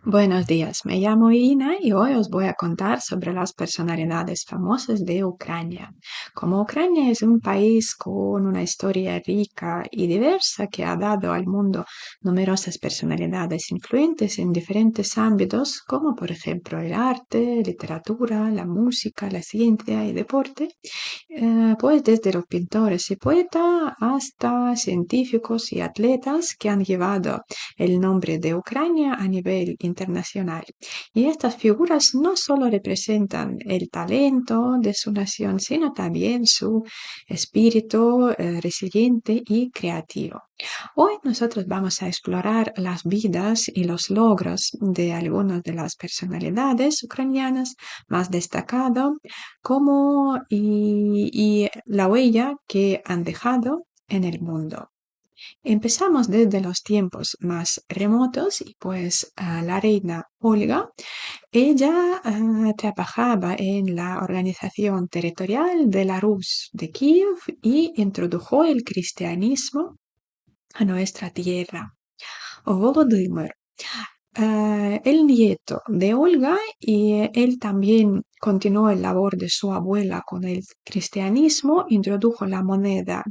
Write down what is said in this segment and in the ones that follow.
Buenos días, me llamo Ina y hoy os voy a contar sobre las personalidades famosas de Ucrania. Como Ucrania es un país con una historia rica y diversa que ha dado al mundo numerosas personalidades influyentes en diferentes ámbitos, como por ejemplo el arte, literatura, la música, la ciencia y deporte, pues desde los pintores y poetas hasta científicos y atletas que han llevado el nombre de Ucrania a nivel internacional. Y estas figuras no solo representan el talento de su nación, sino también su espíritu resiliente y creativo. Hoy nosotros vamos a explorar las vidas y los logros de algunas de las personalidades ucranianas más destacadas y la huella que han dejado en el mundo. Empezamos desde los tiempos más remotos y pues la reina Olga, ella trabajaba en la organización territorial de la Rus de Kiev y introdujo el cristianismo a nuestra tierra. Volodymyr, el nieto de Olga, y él también continuó la labor de su abuela con el cristianismo, introdujo la moneda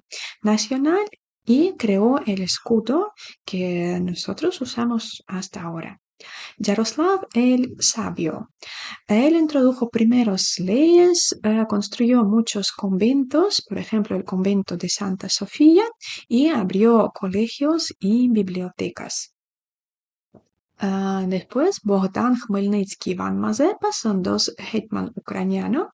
nacional y creó el escudo que nosotros usamos hasta ahora. Yaroslav el Sabio. Él introdujo primeros leyes, construyó muchos conventos, por ejemplo el convento de Santa Sofía, y abrió colegios y bibliotecas. Después, Bogdan Khmelnytsky y Iván Mazepa son dos hetman ucranianos.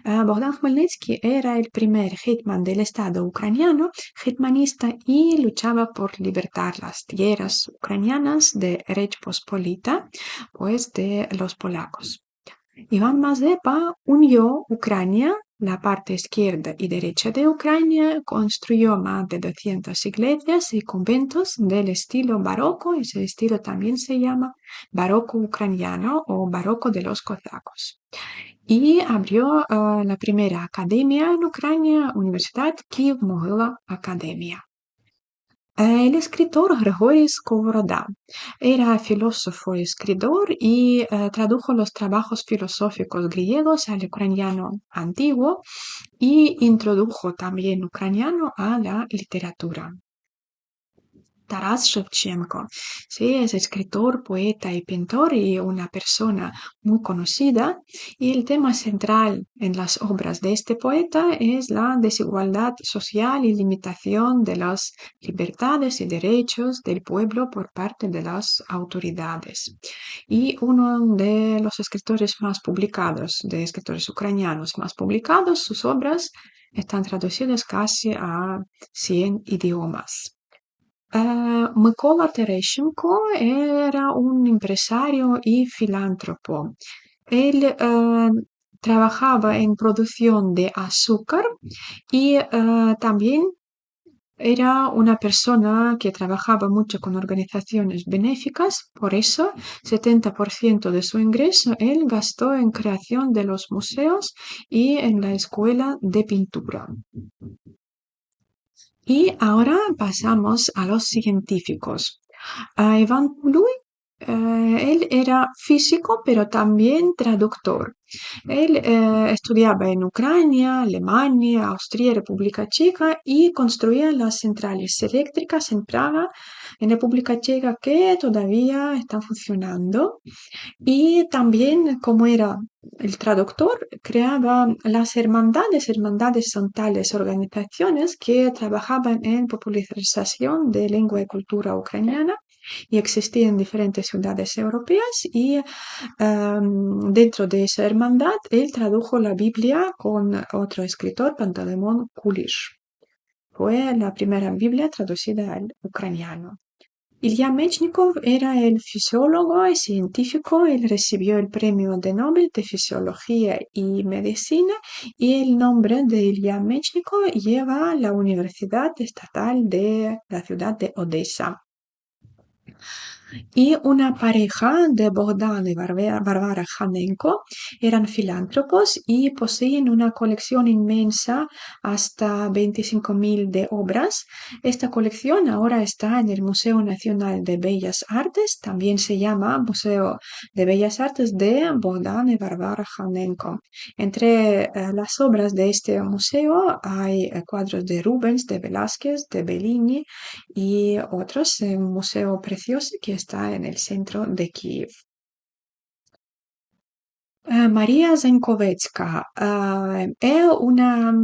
Bogdan Khmelnytsky era el primer hetman del Estado ucraniano, hetmanista, y luchaba por libertar las tierras ucranianas de Rech Pospolita, pues de los polacos. Iván Mazepa unió Ucrania, la parte izquierda y derecha de Ucrania, construyó más de 200 iglesias y conventos del estilo barroco. Ese estilo también se llama barroco ucraniano o barroco de los cosacos. Y abrió la primera academia en Ucrania, Universidad Kiev-Mohyla Academia. El escritor Grigori Skovoroda era filósofo y escritor y tradujo los trabajos filosóficos griegos al ucraniano antiguo y introdujo también ucraniano a la literatura. Taras Shevchenko, sí, es escritor, poeta y pintor y una persona muy conocida. Y el tema central en las obras de este poeta es la desigualdad social y limitación de las libertades y derechos del pueblo por parte de las autoridades. Y uno de los escritores más publicados, de escritores ucranianos más publicados, sus obras están traducidas casi a 100 idiomas. Mykola Terещенко era un empresario y filántropo. Él trabajaba en producción de azúcar y también era una persona que trabajaba mucho con organizaciones benéficas. Por eso 70% de su ingreso él gastó en creación de los museos y en la escuela de pintura. Y ahora pasamos a los científicos. Iván Puluy, él era físico, pero también traductor. Él estudiaba en Ucrania, Alemania, Austria, República Checa y construía las centrales eléctricas en Praga, en República Checa, que todavía están funcionando. Y también, como era el traductor, creaba las hermandades. Hermandades son tales organizaciones que trabajaban en popularización de lengua y cultura ucraniana y existían en diferentes ciudades europeas. Y dentro de esa hermandad, él tradujo la Biblia con otro escritor, Panteleimon Kulish. Fue la primera Biblia traducida al ucraniano. Ilya Mechnikov era el fisiólogo y científico. Él recibió el Premio de Nobel de Fisiología y Medicina, y el nombre de Ilya Mechnikov lleva la Universidad Estatal de la ciudad de Odessa. Y una pareja de Bogdan y Barbara Janenko eran filántropos y poseen una colección inmensa, hasta 25.000 de obras. Esta colección ahora está en el Museo Nacional de Bellas Artes, también se llama Museo de Bellas Artes de Bogdan y Barbara Janenko. Entre las obras de este museo hay cuadros de Rubens, de Velázquez, de Bellini y otros en un museo precioso que está en el centro de Kiev. María Zenkovetská es una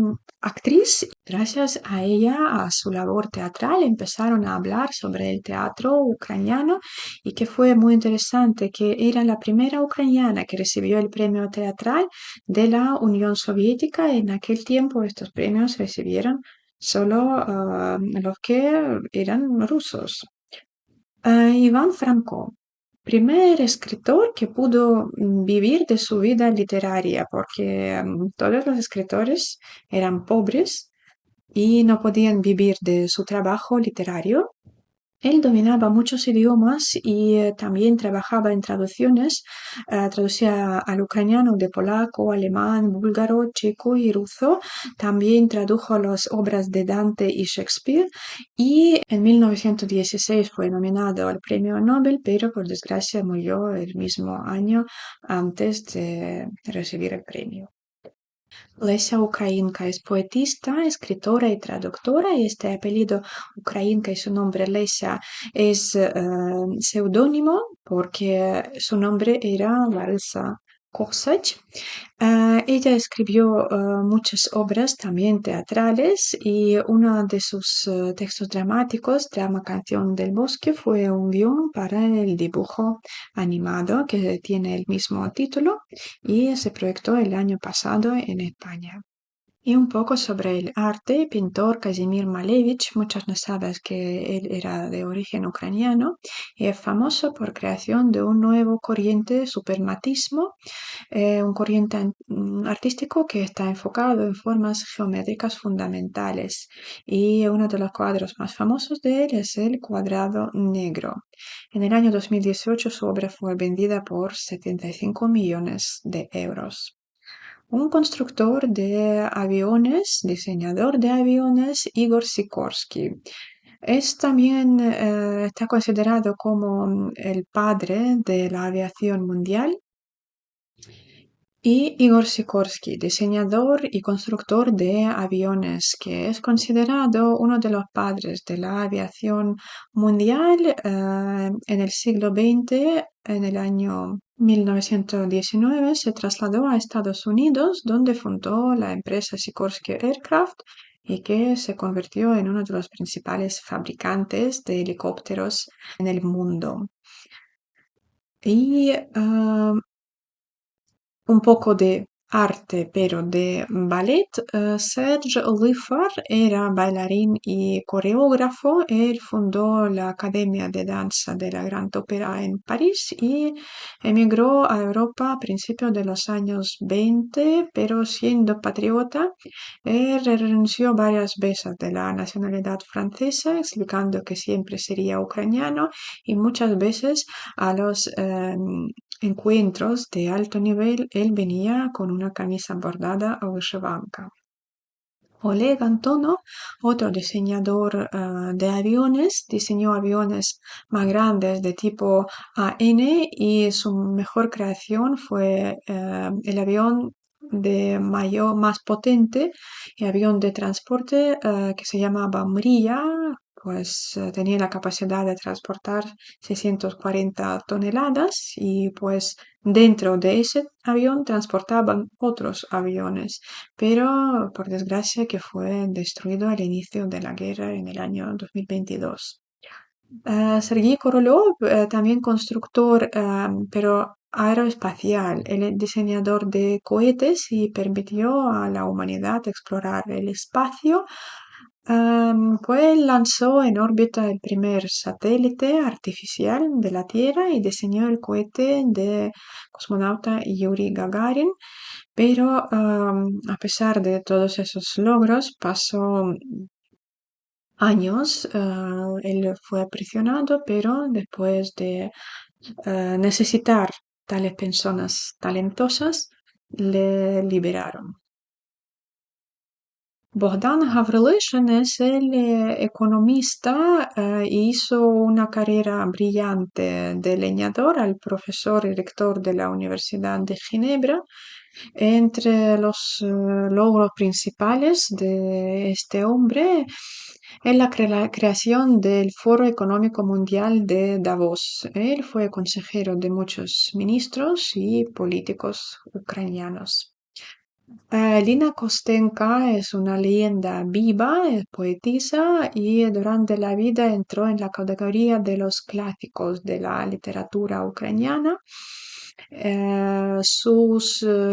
actriz. Gracias a ella, a su labor teatral, empezaron a hablar sobre el teatro ucraniano y que fue muy interesante, que era la primera ucraniana que recibió el premio teatral de la Unión Soviética. En aquel tiempo estos premios recibieron solo los que eran rusos. Iván Franco, primer escritor que pudo vivir de su vida literaria, porque todos los escritores eran pobres y no podían vivir de su trabajo literario. Él dominaba muchos idiomas y también trabajaba en traducciones. Traducía al ucraniano de polaco, alemán, búlgaro, checo y ruso. También tradujo las obras de Dante y Shakespeare. Y en 1916 fue nominado al premio Nobel, pero por desgracia murió el mismo año antes de recibir el premio. Lesia Ukrainka es poetista, escritora y traductora, y este apellido Ukrainka y su nombre Lesia es seudónimo porque su nombre era Larisa Kosach. Ella escribió muchas obras también teatrales y uno de sus textos dramáticos, Drama Canción del Bosque, fue un guión para el dibujo animado que tiene el mismo título y se proyectó el año pasado en España. Y un poco sobre el arte, pintor Kazimir Malevich, muchos no saben que él era de origen ucraniano y es famoso por creación de un nuevo corriente supermatismo, un corriente artístico que está enfocado en formas geométricas fundamentales. Y uno de los cuadros más famosos de él es el cuadrado negro. En el año 2018 su obra fue vendida por 75 millones de euros. Un constructor de aviones, diseñador de aviones, Igor Sikorsky. Es también está considerado como el padre de la aviación mundial. Y Igor Sikorsky, diseñador y constructor de aviones, que es considerado uno de los padres de la aviación mundial en el siglo XX. En el año 1919 se trasladó a Estados Unidos, donde fundó la empresa Sikorsky Aircraft y que se convirtió en uno de los principales fabricantes de helicópteros en el mundo. Y un poco de arte, pero de ballet. Serge Lifar era bailarín y coreógrafo. Él fundó la Academia de Danza de la Grand Opera en París y emigró a Europa a principios de los años 20, pero siendo patriota, él renunció varias veces de la nacionalidad francesa, explicando que siempre sería ucraniano y muchas veces a los encuentros de alto nivel, él venía con una camisa bordada o vышиванка. Oleg Antonov, otro diseñador de aviones, diseñó aviones más grandes de tipo AN y su mejor creación fue el avión de mayor, más potente, el avión de transporte que se llamaba Mriya, pues tenía la capacidad de transportar 640 toneladas y pues dentro de ese avión transportaban otros aviones, pero por desgracia que fue destruido al inicio de la guerra en el año 2022. Sergei Korolev, también constructor, pero aeroespacial, el diseñador de cohetes y permitió a la humanidad explorar el espacio. Pues lanzó en órbita el primer satélite artificial de la Tierra y diseñó el cohete de cosmonauta Yuri Gagarin, pero a pesar de todos esos logros, pasó años. Él fue aprisionado, pero después de necesitar tales personas talentosas, le liberaron. Bogdan Havrilishин es el economista y hizo una carrera brillante de leñador al profesor y rector de la Universidad de Ginebra. Entre los logros principales de este hombre es la creación del Foro Económico Mundial de Davos. Él fue consejero de muchos ministros y políticos ucranianos. Lina Kostenka es una leyenda viva, es poetisa y durante la vida entró en la categoría de los clásicos de la literatura ucraniana.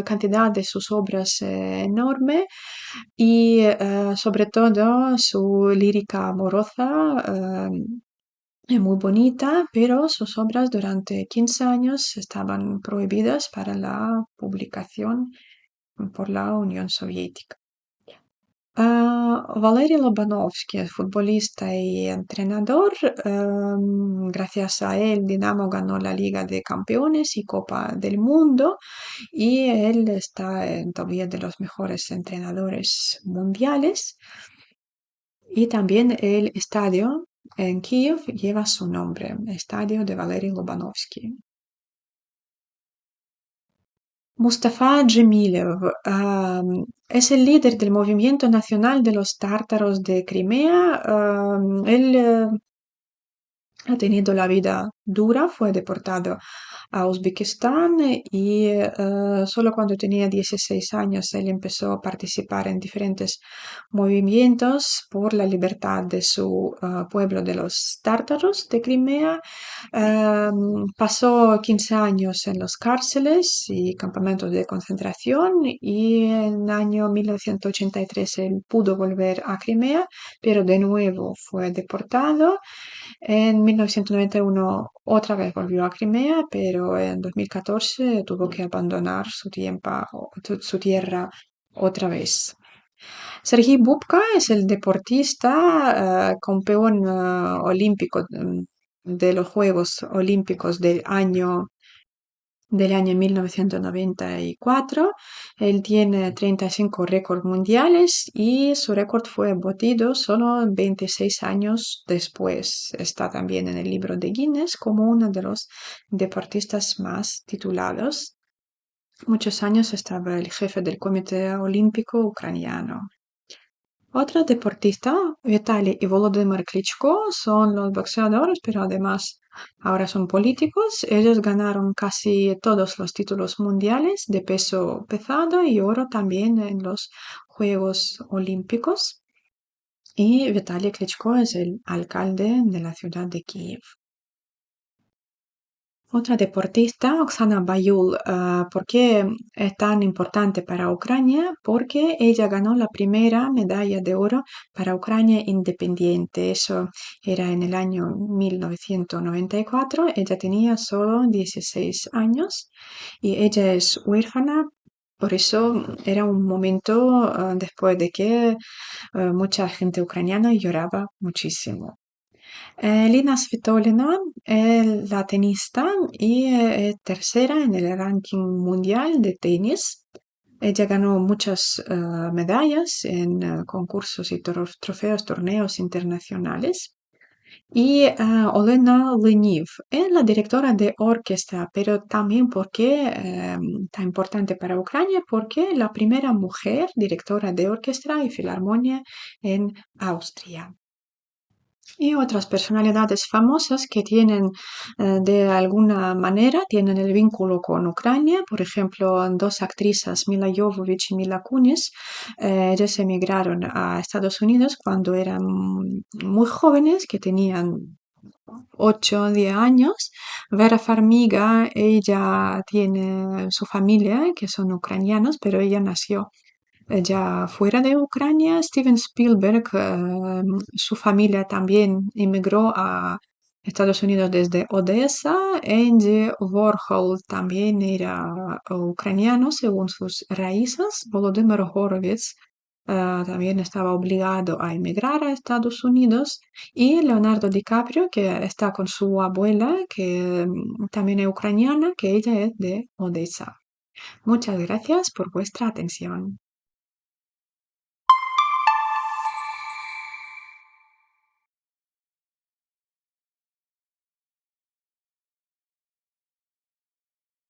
Cantidad de sus obras es enorme y sobre todo su lírica amorosa es muy bonita, pero sus obras durante 15 años estaban prohibidas para la publicación por la Unión Soviética. Valery Lobanovsky, futbolista y entrenador. Gracias a él, Dinamo ganó la Liga de Campeones y Copa del Mundo. Y él está todavía de los mejores entrenadores mundiales. Y también el estadio en Kiev lleva su nombre, Estadio de Valery Lobanovsky. Mustafa Djemilev es el líder del movimiento nacional de los tártaros de Crimea. Él ha tenido la vida dura, fue deportado a Uzbekistán y solo cuando tenía 16 años él empezó a participar en diferentes movimientos por la libertad de su pueblo de los tártaros de Crimea. Pasó 15 años en los cárceles y campamentos de concentración y en el año 1983 él pudo volver a Crimea, pero de nuevo fue deportado. En 1991 otra vez volvió a Crimea, pero en 2014 tuvo que abandonar su tierra otra vez. Sergei Bubka es el deportista campeón olímpico de los Juegos Olímpicos del año 1994. Él tiene 35 récords mundiales y su récord fue batido solo 26 años después. Está también en el libro de Guinness como uno de los deportistas más titulados. Muchos años estaba el jefe del Comité Olímpico Ucraniano. Otros deportistas, Vitaly y Volodymyr Klitschko, son los boxeadores, pero además ahora son políticos. Ellos ganaron casi todos los títulos mundiales de peso pesado y oro también en los Juegos Olímpicos. Y Vitaly Klitschko es el alcalde de la ciudad de Kiev. Otra deportista, Oksana Bayul, ¿por qué es tan importante para Ucrania? Porque ella ganó la primera medalla de oro para Ucrania independiente. Eso era en el año 1994. Ella tenía solo 16 años y ella es huérfana. Por eso era un momento después de que mucha gente ucraniana lloraba muchísimo. Lina Svitolina es la tenista y tercera en el ranking mundial de tenis. Ella ganó muchas medallas en concursos y trofeos, torneos internacionales. Y Olena Leniv es la directora de orquesta, pero también porque tan importante para Ucrania, porque la primera mujer directora de orquesta y filarmonía en Austria. Y otras personalidades famosas que tienen, de alguna manera, tienen el vínculo con Ucrania. Por ejemplo, dos actrices, Mila Jovovich y Mila Kunis, ellas emigraron a Estados Unidos cuando eran muy jóvenes, que tenían 8 o 10 años. Vera Farmiga, ella tiene su familia, que son ucranianos, pero ella nació ya fuera de Ucrania. Steven Spielberg, su familia también emigró a Estados Unidos desde Odessa. Andy Warhol también era ucraniano según sus raíces. Volodymyr Horowitz también estaba obligado a emigrar a Estados Unidos, y Leonardo DiCaprio, que está con su abuela, que también es ucraniana, que ella es de Odessa. Muchas gracias por vuestra atención.